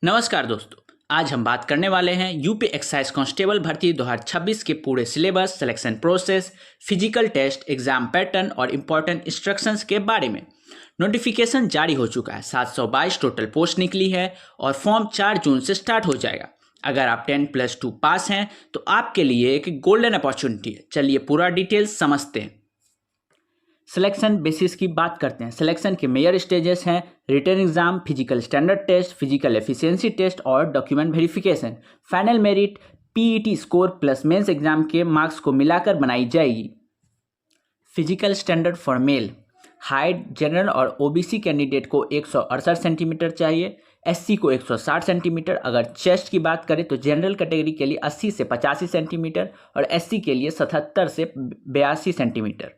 नमस्कार दोस्तों। आज हम बात करने वाले हैं यूपी एक्साइज कांस्टेबल भर्ती 2026 के पूरे syllabus, selection process, physical test, exam pattern और इम्पोर्टेंट इंस्ट्रक्शंस के बारे में। नोटिफिकेशन जारी हो चुका है, 722 टोटल पोस्ट निकली है और फॉर्म 4 जून से स्टार्ट हो जाएगा। अगर आप 10+2 पास हैं तो आपके लिए एक गोल्डन अपॉर्चुनिटी है। चलिए पूरा डिटेल्स समझते हैं। सिलेक्शन बेसिस की बात करते हैं। सिलेक्शन के मेजर स्टेजेस हैं written exam, physical standard test, physical efficiency test और document verification. Final merit PET score plus mains exam के मार्क्स को मिलाकर बनाई जाएगी। Physical standard for male, height general और ओबीसी कैंडिडेट को 168 सेंटीमीटर चाहिए, एससी को 160 सेंटीमीटर। अगर चेस्ट की बात करें तो जनरल कैटेगरी के लिए 80 से 85 सेंटीमीटर और एससी के लिए 77 से 82 सेंटीमीटर।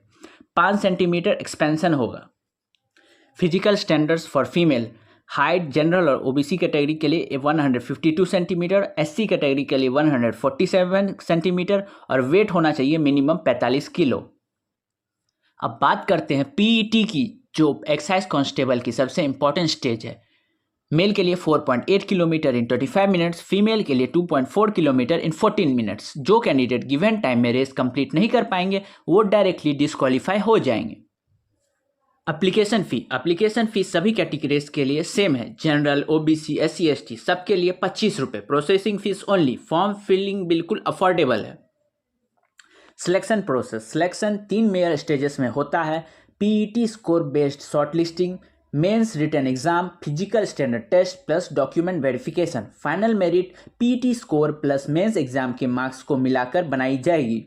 5 सेंटीमीटर एक्सपेंशन होगा। Physical standards for female, height general और ओबीसी कैटेगरी के लिए 152 सेंटीमीटर, एससी कैटेगरी के लिए 147 सेंटीमीटर और वेट होना चाहिए मिनिमम 45 किलो। अब बात करते हैं पीईटी की, जो एक्साइज कांस्टेबल की सबसे इंपॉर्टेंट स्टेज है। मेल के लिए 4.8 किलोमीटर इन 25 मिनट्स, फीमेल के लिए 2.4 किलोमीटर इन 14 मिनट्स। जो कैंडिडेट गिवन टाइम में रेस कंप्लीट नहीं कर पाएंगे वो डायरेक्टली डिस्क्वालीफाई हो जाएंगे। एप्लीकेशन फी सभी कैटेगरीज के लिए सेम है। जनरल, ओबीसी, एससी, एसटी सबके लिए 25 रुपये। Processing fees only. Form filling बिल्कुल अफोर्डेबल है। Selection process, selection 3 major stages में होता है। PET score based shortlisting, mains written exam, physical standard test plus document verification. Final merit PET score plus mains exam के marks को मिलाकर बनाई जाएगी।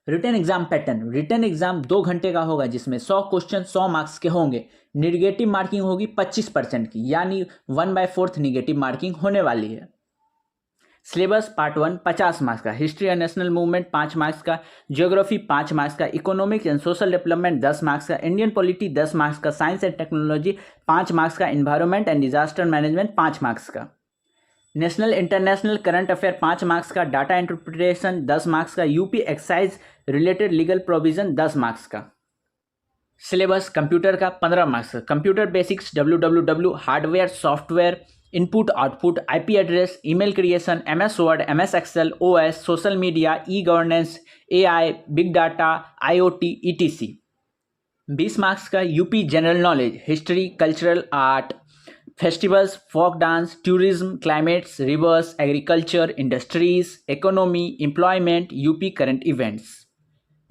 Written exam pattern, written exam 2 घंटे का होगा जिसमें 100 क्वेश्चन 100 मार्क्स के होंगे। निगेटिव मार्किंग होगी 25% की, यानी 1/4 निगेटिव मार्किंग होने वाली है। सिलेबस पार्ट 1 50 मार्क्स का, history and national movement 5 marks का, ज्योग्राफी 5 मार्क्स का, economics and social development 10 marks का, इंडियन पॉलिटी 10 मार्क्स का, साइंस एंड टेक्नोलॉजी 5 मार्क्स का, environment and disaster management 5 marks का, national international current affair 5 marks का, data interpretation 10 marks का, UP excise related legal provision 10 marks का। Syllabus computer का 15 marks का, computer basics, W hardware software, input output, IP address, email creation, MS Word, MS Excel, OS, social media, e governance, AI, big data, IOT, etc. 20 marks का UP general knowledge, history, cultural, art, festivals, folk dance, tourism, climates, rivers, agriculture, industries, economy, employment, UP current events.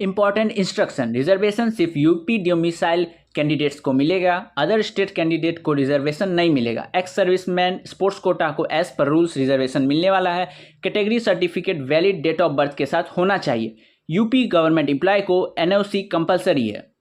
Important instruction, reservation सिर्फ UP domicile candidates को मिलेगा, other state candidate को reservation नहीं मिलेगा। Ex serviceman sports quota को as per rules reservation मिलने वाला है। Category certificate valid date of birth के साथ होना चाहिए। यूपी गवर्नमेंट एम्प्लॉय को एनओसी कंपलसरी है।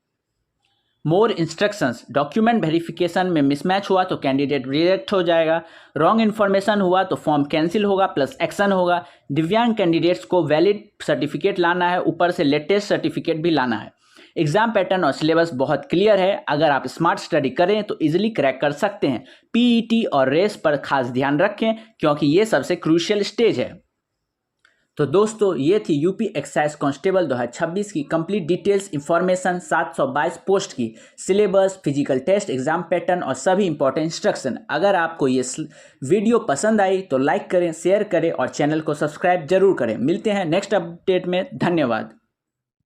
मोर इंस्ट्रक्शंस, डॉक्यूमेंट वेरिफिकेशन में मिसमैच हुआ तो कैंडिडेट रिजेक्ट हो जाएगा। रॉन्ग इन्फॉर्मेशन हुआ तो फॉर्म कैंसिल होगा प्लस एक्शन होगा। दिव्यांग कैंडिडेट्स को वैलिड सर्टिफिकेट लाना है, ऊपर से लेटेस्ट सर्टिफिकेट भी लाना है। एग्जाम पैटर्न और सिलेबस बहुत क्लियर है। अगर आप स्मार्ट स्टडी करें तो इजीली क्रैक कर सकते हैं। पीईटी और रेस पर खास ध्यान रखें क्योंकि ये सबसे क्रूशियल स्टेज है। तो दोस्तों, ये थी यूपी एक्साइज कांस्टेबल 2026 की कंप्लीट डिटेल्स इंफॉर्मेशन। 722 पोस्ट की, syllabus, physical test, exam pattern और सभी इंपॉर्टेंट इंस्ट्रक्शन। अगर आपको ये वीडियो पसंद आई तो लाइक करें, शेयर करें और चैनल को सब्सक्राइब जरूर करें। मिलते हैं नेक्स्ट अपडेट में। धन्यवाद।